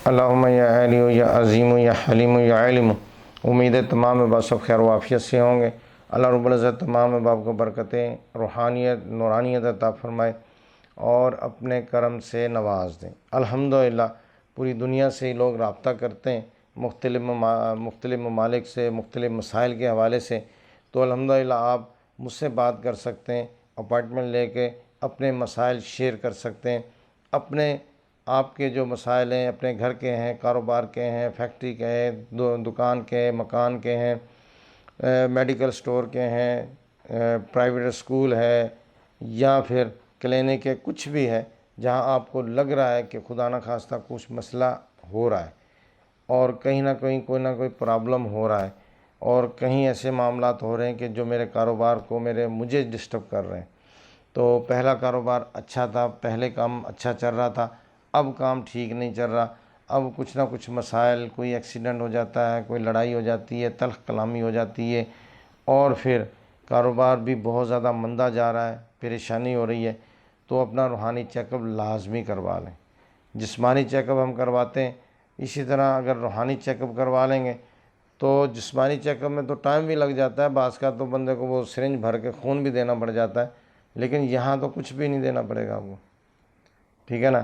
اللہم یا علی یا عظیم یا حلیم یا علم۔ امید ہے تمام احباب سب خیر و عافیت سے ہوں گے۔ اللہ رب العزت تمام احباب کو برکتیں، روحانیت، نورانیت عطا فرمائے اور اپنے کرم سے نواز دیں۔ الحمدللہ پوری دنیا سے ہی لوگ رابطہ کرتے ہیں، مختلف ممالک سے، مختلف مسائل کے حوالے سے۔ تو الحمدللہ آپ مجھ سے بات کر سکتے ہیں، اپائنٹمنٹ لے کے اپنے مسائل شیئر کر سکتے ہیں۔ اپنے آپ کے جو مسائل ہیں، اپنے گھر کے ہیں، کاروبار کے ہیں، فیکٹری کے ہیں، دکان کے، مکان کے ہیں، میڈیکل سٹور کے ہیں، پرائیویٹ اسکول ہے، یا پھر کلینک ہے، کچھ بھی ہے جہاں آپ کو لگ رہا ہے کہ خدا نہ خواستہ کچھ مسئلہ ہو رہا ہے اور کہیں نہ کہیں کوئی نہ کوئی پرابلم ہو رہا ہے، اور کہیں ایسے معاملات ہو رہے ہیں کہ جو میرے کاروبار کو مجھے ڈسٹرب کر رہے ہیں۔ تو پہلا کاروبار اچھا تھا، پہلے کام اچھا چل رہا تھا، اب کام ٹھیک نہیں چل رہا، اب کچھ نہ کچھ مسائل، کوئی ایکسیڈنٹ ہو جاتا ہے، کوئی لڑائی ہو جاتی ہے، تلخ کلامی ہو جاتی ہے، اور پھر کاروبار بھی بہت زیادہ مندہ جا رہا ہے، پریشانی ہو رہی ہے۔ تو اپنا روحانی چیک اپ لازمی کروا لیں۔ جسمانی چیک اپ ہم کرواتے ہیں، اسی طرح اگر روحانی چیک اپ کروا لیں گے تو جسمانی چیک اپ میں تو ٹائم بھی لگ جاتا ہے، بعض کا تو بندے کو وہ سرنج بھر کے خون بھی دینا پڑ جاتا ہے، لیکن یہاں تو کچھ بھی نہیں دینا پڑے گا آپ کو، ٹھیک ہے نا۔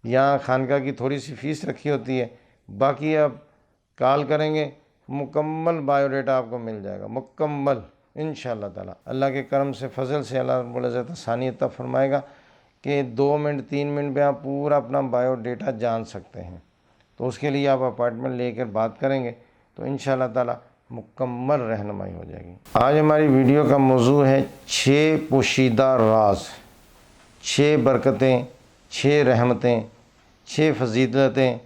یہاں خانقاہ کی تھوڑی سی فیس رکھی ہوتی ہے، باقی آپ کال کریں گے مکمل بایو ڈیٹا آپ کو مل جائے گا، مکمل انشاءاللہ تعالی۔ اللہ کے کرم سے، فضل سے اللہ رب العزت آسانی عطا فرمائے گا کہ 2 منٹ 3 منٹ میں آپ پورا اپنا بایو ڈیٹا جان سکتے ہیں۔ تو اس کے لیے آپ اپائنٹمنٹ لے کر بات کریں گے تو انشاءاللہ تعالی مکمل رہنمائی ہو جائے گی۔ آج ہماری ویڈیو کا موضوع ہے 6 پوشیدہ راز، 6 برکتیں، 6 رحمتیں، 6 فضیلتیں،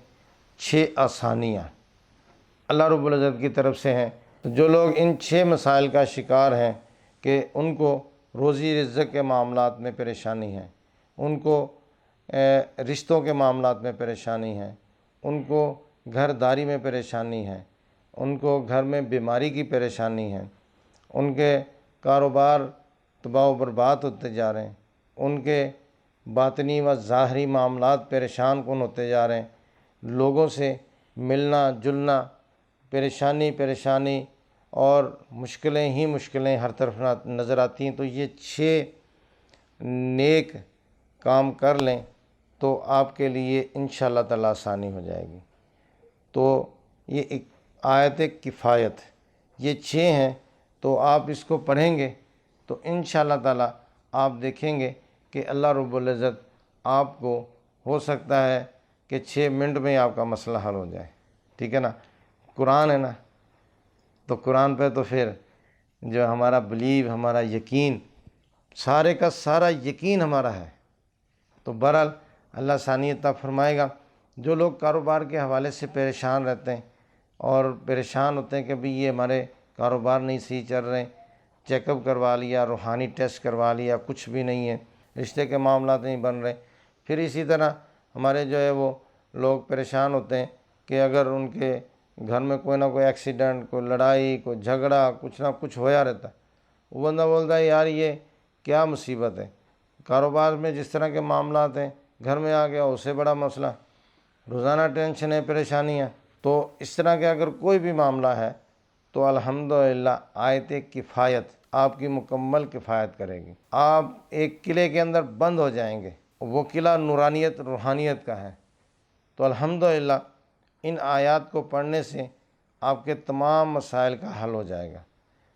6 آسانیاں اللہ رب العزت کی طرف سے ہیں۔ تو جو لوگ ان 6 مسائل کا شکار ہیں کہ ان کو روزی رزق کے معاملات میں پریشانی ہے، ان کو رشتوں کے معاملات میں پریشانی ہے، ان کو گھر داری میں پریشانی ہے، ان کو گھر میں بیماری کی پریشانی ہے، ان کے کاروبار تباہ و برباد ہوتے جا رہے ہیں، ان کے باطنی و ظاہری معاملات پریشان کن ہوتے جا رہے ہیں، لوگوں سے ملنا جلنا پریشانی اور مشکلیں ہی مشکلیں ہر طرف نظر آتی ہیں۔ تو یہ 6 نیک کام کر لیں تو آپ کے لیے انشاءاللہ تعالی آسانی ہو جائے گی۔ تو یہ ایک آیت کفایت، یہ 6 ہیں، تو آپ اس کو پڑھیں گے تو انشاءاللہ تعالی آپ دیکھیں گے کہ اللہ رب العزت آپ کو ہو سکتا ہے کہ 6 منٹ میں آپ کا مسئلہ حل ہو جائے، ٹھیک ہے نا۔ قرآن ہے نا، تو قرآن پہ تو پھر جو ہمارا بلیو، ہمارا یقین، سارے کا سارا یقین ہمارا ہے۔ تو بہرحال اللہ آسانی عطا فرمائے گا۔ جو لوگ کاروبار کے حوالے سے پریشان رہتے ہیں اور پریشان ہوتے ہیں کہ بھئی یہ ہمارے کاروبار نہیں صحیح چل رہے، چیک اپ کروا لیا، روحانی ٹیسٹ کروا لیا، کچھ بھی نہیں ہے، رشتے کے معاملات نہیں بن رہے، پھر اسی طرح ہمارے جو ہے وہ لوگ پریشان ہوتے ہیں کہ اگر ان کے گھر میں کوئی نہ کوئی ایکسیڈنٹ، کوئی لڑائی، کوئی جھگڑا، کچھ نہ کچھ ہویا رہتا ہے، وہ بندہ بولتا ہے یار یہ کیا مصیبت ہے، کاروبار میں جس طرح کے معاملات ہیں، گھر میں آ گیا اس سے بڑا مسئلہ، روزانہ ٹینشن ہے، پریشانی ہے۔ تو اس طرح کے اگر کوئی بھی معاملہ ہے تو الحمدللہ آیت کفایت آپ کی مکمل کفایت کرے گی۔ آپ ایک قلعے کے اندر بند ہو جائیں گے، وہ قلعہ نورانیت روحانیت کا ہے۔ تو الحمدللہ ان آیات کو پڑھنے سے آپ کے تمام مسائل کا حل ہو جائے گا۔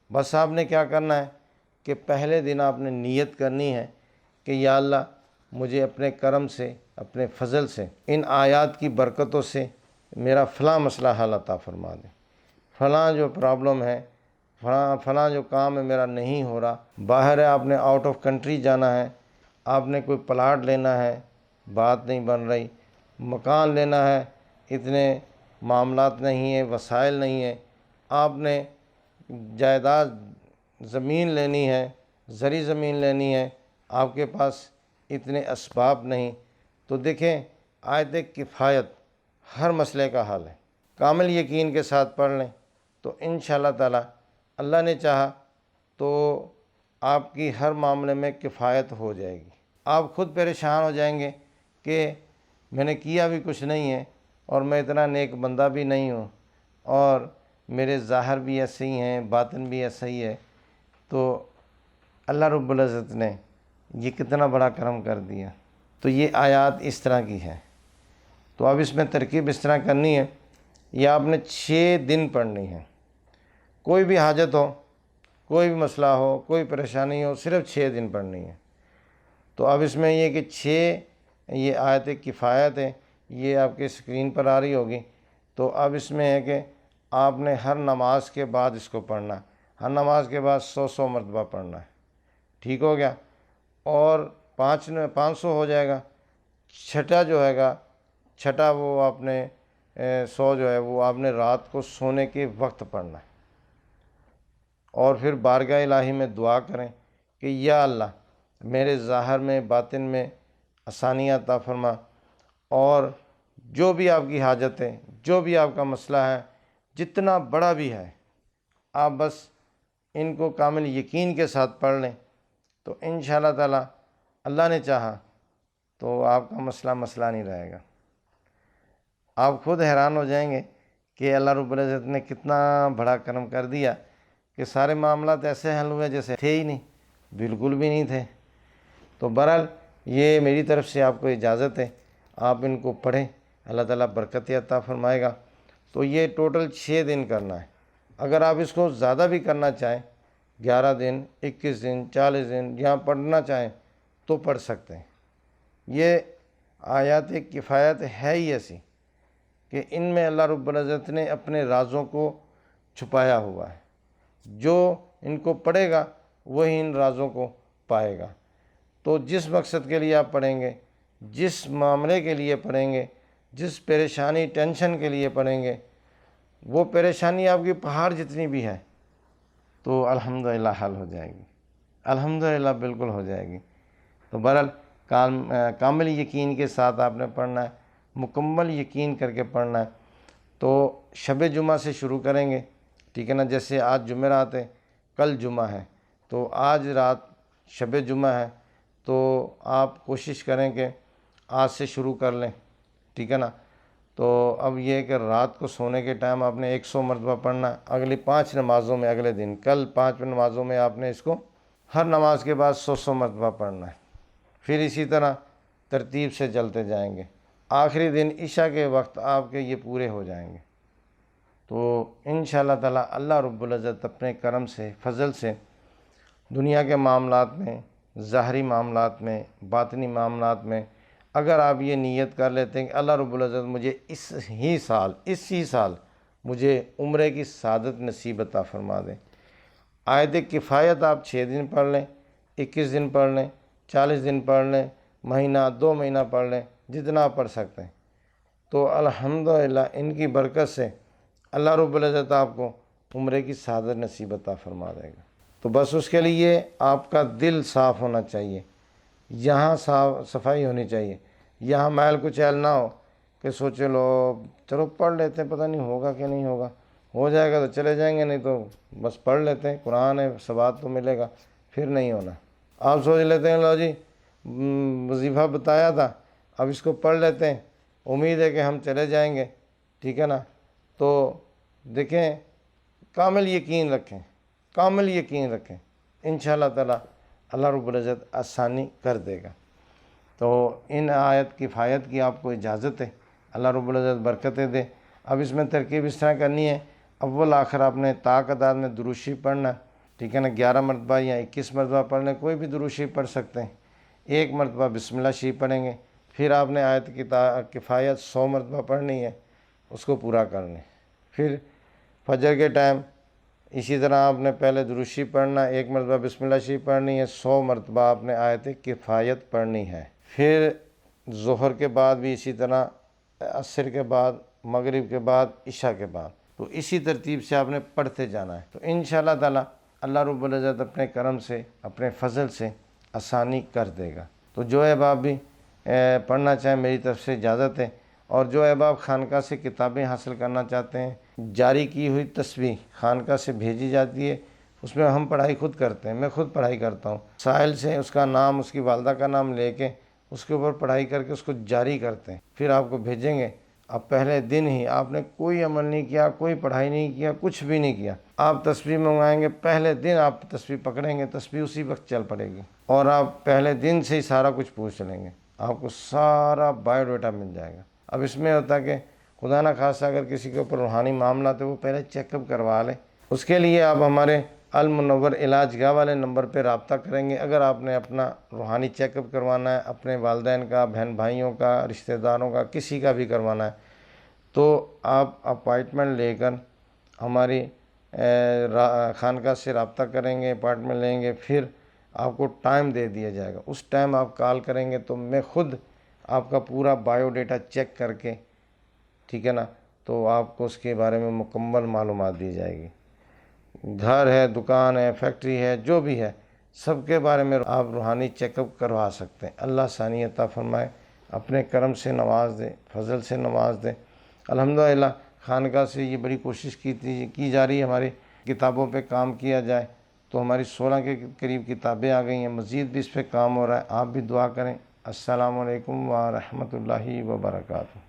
بس آپ نے کیا کرنا ہے کہ پہلے دن آپ نے نیت کرنی ہے کہ یا اللہ مجھے اپنے کرم سے، اپنے فضل سے، ان آیات کی برکتوں سے میرا فلاں مسئلہ حل عطا فرما دے، فلاں جو پرابلم ہے، فلاں جو کام ہے میرا نہیں ہو رہا، باہر ہے، آپ نے آؤٹ آف کنٹری جانا ہے، آپ نے کوئی پلاٹ لینا ہے، بات نہیں بن رہی، مکان لینا ہے، اتنے معاملات نہیں ہیں، وسائل نہیں ہیں، آپ نے جائیداد زمین لینی ہے، زرعی زمین لینی ہے، آپ کے پاس اتنے اسباب نہیں، تو دیکھیں آیت کفایت ہر مسئلے کا حل ہے۔ کامل یقین کے ساتھ پڑھ لیں تو انشاءاللہ تعالی اللہ نے چاہا تو آپ کی ہر معاملے میں کفایت ہو جائے گی۔ آپ خود پریشان ہو جائیں گے کہ میں نے کیا بھی کچھ نہیں ہے اور میں اتنا نیک بندہ بھی نہیں ہوں، اور میرے ظاہر بھی ایسے ہی ہیں، باطن بھی ایسا ہی ہے، تو اللہ رب العزت نے یہ کتنا بڑا کرم کر دیا۔ تو یہ آیات اس طرح کی ہے۔ تو اب اس میں ترکیب اس طرح کرنی ہے، یہ آپ نے 6 دن پڑھنی ہے۔ کوئی بھی حاجت ہو، کوئی بھی مسئلہ ہو، کوئی پریشانی ہو، صرف 6 دن پڑھنی ہے۔ تو اب اس میں یہ کہ 6 یہ آیت کفایت ہے، یہ آپ کے اسکرین پر آ رہی ہوگی۔ تو اب اس میں ہے کہ آپ نے ہر نماز کے بعد اس کو پڑھنا ہے، ہر نماز کے بعد 100 مرتبہ پڑھنا ہے۔ ٹھیک ہو گیا؟ اور 500 ہو جائے گا۔ چھٹا جو ہے گا، چھٹا وہ آپ نے 100 جو ہے وہ آپ نے رات کو سونے کے وقت پڑھنا ہے، اور پھر بارگاہ الہی میں دعا کریں کہ یا اللہ میرے ظاہر میں، باطن میں آسانیاں عطا فرما، اور جو بھی آپ کی حاجت ہے، جو بھی آپ کا مسئلہ ہے، جتنا بڑا بھی ہے، آپ بس ان کو کامل یقین کے ساتھ پڑھ لیں، تو انشاءاللہ تعالی اللہ نے چاہا تو آپ کا مسئلہ نہیں رہے گا۔ آپ خود حیران ہو جائیں گے کہ اللہ رب العزت نے کتنا بڑا کرم کر دیا کہ سارے معاملات ایسے حل ہوئے جیسے تھے ہی نہیں، بالکل بھی نہیں تھے۔ تو بہرحال یہ میری طرف سے آپ کو اجازت ہے، آپ ان کو پڑھیں، اللہ تعالیٰ برکت عطا فرمائے گا۔ تو یہ ٹوٹل 6 دن کرنا ہے۔ اگر آپ اس کو زیادہ بھی کرنا چاہیں، 11 دن، 21 دن، 40 دن یہاں پڑھنا چاہیں تو پڑھ سکتے ہیں۔ یہ آیات کفایت ہے ہی ایسی کہ ان میں اللہ رب العزت نے اپنے رازوں کو چھپایا ہوا ہے۔ جو ان کو پڑھے گا وہی ان رازوں کو پائے گا۔ تو جس مقصد کے لیے آپ پڑھیں گے، جس معاملے کے لیے پڑھیں گے، جس پریشانی ٹینشن کے لیے پڑھیں گے، وہ پریشانی آپ کی پہاڑ جتنی بھی ہے تو الحمدللہ حل ہو جائے گی، الحمدللہ بالکل ہو جائے گی۔ تو بہرحال کامل یقین کے ساتھ آپ نے پڑھنا ہے، مکمل یقین کر کے پڑھنا ہے۔ تو شب جمعہ سے شروع کریں گے، ٹھیک ہے نا؟ جیسے آج جمعرات ہے، کل جمعہ ہے، تو آج رات شب جمعہ ہے، تو آپ کوشش کریں کہ آج سے شروع کر لیں، ٹھیک ہے نا؟ تو اب یہ کہ رات کو سونے کے ٹائم آپ نے 100 مرتبہ پڑھنا ہے۔ اگلی 5 نمازوں میں، اگلے دن کل 5 نمازوں میں آپ نے اس کو ہر نماز کے بعد 100 مرتبہ پڑھنا ہے۔ پھر اسی طرح ترتیب سے چلتے جائیں گے، آخری دن عشاء کے وقت آپ کے یہ پورے ہو جائیں گے۔ تو انشاءاللہ تعالی اللہ رب العزت اپنے کرم سے، فضل سے دنیا کے معاملات میں، ظاہری معاملات میں، باطنی معاملات میں، اگر آپ یہ نیت کر لیتے ہیں کہ اللہ رب العزت مجھے اسی سال مجھے عمرے کی سعادت نصیب عطا فرما دیں۔ آیت کفایت آپ 6 دن پڑھ لیں، 21 دن پڑھ لیں، 40 دن پڑھ لیں، مہینہ 2 مہینہ پڑھ لیں، جتنا آپ پڑھ سکتے ہیں، تو الحمدللہ ان کی برکت سے اللہ رب العزت آپ کو عمرے کی سعادت نصیب عطا فرما دے گا۔ تو بس اس کے لیے آپ کا دل صاف ہونا چاہیے، یہاں صفائی ہونی چاہیے، یہاں میل کچیل نہ ہو کہ سوچے لو چلو پڑھ لیتے ہیں، پتہ نہیں ہوگا کہ نہیں ہوگا، ہو جائے گا تو چلے جائیں گے، نہیں تو بس پڑھ لیتے ہیں، قرآن ہے، ثواب تو ملے گا، پھر نہیں ہونا۔ آپ سوچ لیتے ہیں لو جی وظیفہ بتایا تھا، اب اس کو پڑھ لیتے ہیں، امید ہے کہ ہم چلے جائیں گے، ٹھیک ہے نا؟ تو دیکھیں، کامل یقین رکھیں، کامل یقین رکھیں، انشاءاللہ تعالی اللہ رب العزت آسانی کر دے گا۔ تو ان آیت کفایت کی آپ کو اجازت ہے، اللہ رب العزت برکتیں دے۔ اب اس میں ترکیب اس طرح کرنی ہے، اول آخر آپ نے تعداد میں درود شریف پڑھنا ہے، ٹھیک ہے نا؟ 11 مرتبہ یا 21 مرتبہ پڑھ لیں، کوئی بھی درود شریف پڑھ سکتے ہیں۔ 1 مرتبہ بسم اللہ شریف پڑھیں گے، پھر آپ نے آیت کی کفایت 100 مرتبہ پڑھنی ہے، اس کو پورا کر لیں۔ پھر فجر کے ٹائم اسی طرح آپ نے پہلے درود شریف پڑھنا ہے، 1 مرتبہ بسم اللہ شریف پڑھنی ہے، 100 مرتبہ آپ نے آیت کفایت پڑھنی ہے۔ پھر ظہر کے بعد بھی اسی طرح، عصر کے بعد، مغرب کے بعد، عشاء کے بعد، تو اسی ترتیب سے آپ نے پڑھتے جانا ہے۔ تو انشاءاللہ تعالی اللہ رب العزت اپنے کرم سے، اپنے فضل سے آسانی کر دے گا۔ تو جو احباب بھی پڑھنا چاہیں، میری طرف سے اجازت ہے، اور جو احباب خانقاہ سے کتابیں حاصل کرنا چاہتے ہیں، جاری کی ہوئی تسبیح خانقاہ سے بھیجی جاتی ہے، اس میں ہم پڑھائی خود کرتے ہیں، میں خود پڑھائی کرتا ہوں، سائل سے اس کا نام، اس کی والدہ کا نام لے کے اس کے اوپر پڑھائی کر کے اس کو جاری کرتے ہیں، پھر آپ کو بھیجیں گے اب پہلے دن ہی آپ نے کوئی عمل نہیں کیا، کوئی پڑھائی نہیں کیا، کچھ بھی نہیں کیا، آپ تسبیح منگوائیں گے، پہلے دن آپ تسبیح پکڑیں گے، تسبیح اسی وقت چل پڑے گی، اور آپ پہلے دن سے ہی سارا کچھ پوچھ لیں گے، آپ کو سارا بایو ڈیٹا مل جائے گا۔ اب اس میں ہوتا کہ خدا نہ خواستہ اگر کسی کے اوپر روحانی معاملہ تو وہ پہلے چیک اپ کروا لے۔ اس کے لیے آپ ہمارے المنور علاج گاہ والے نمبر پہ رابطہ کریں گے۔ اگر آپ نے اپنا روحانی چیک اپ کروانا ہے، اپنے والدین کا، بہن بھائیوں کا، رشتہ داروں کا، کسی کا بھی کروانا ہے، تو آپ اپائنٹمنٹ لے کر ہماری خانقاہ سے رابطہ کریں گے، اپائنٹمنٹ لیں گے، پھر آپ کو ٹائم دے دیا جائے گا۔ اس ٹائم آپ کال کریں گے تو میں خود آپ کا پورا بایو ڈیٹا چیک کر کے، ٹھیک ہے نا، تو آپ کو اس کے بارے میں مکمل معلومات دی جائے گی۔ گھر ہے، دکان ہے، فیکٹری ہے، جو بھی ہے، سب کے بارے میں آپ روحانی چیک اپ کروا سکتے ہیں۔ اللہ ثانی عطا فرمائے، اپنے کرم سے نواز دے، فضل سے نواز دے۔ الحمدللہ خانقاہ سے یہ بڑی کوشش کی جا رہی ہے ہماری کتابوں پہ کام کیا جائے، تو ہماری 16 کے قریب کتابیں آ گئی ہیں، مزید بھی اس پہ کام ہو رہا ہے۔ آپ بھی دعا کریں۔ السلام علیکم ورحمۃ اللہ وبرکاتہ۔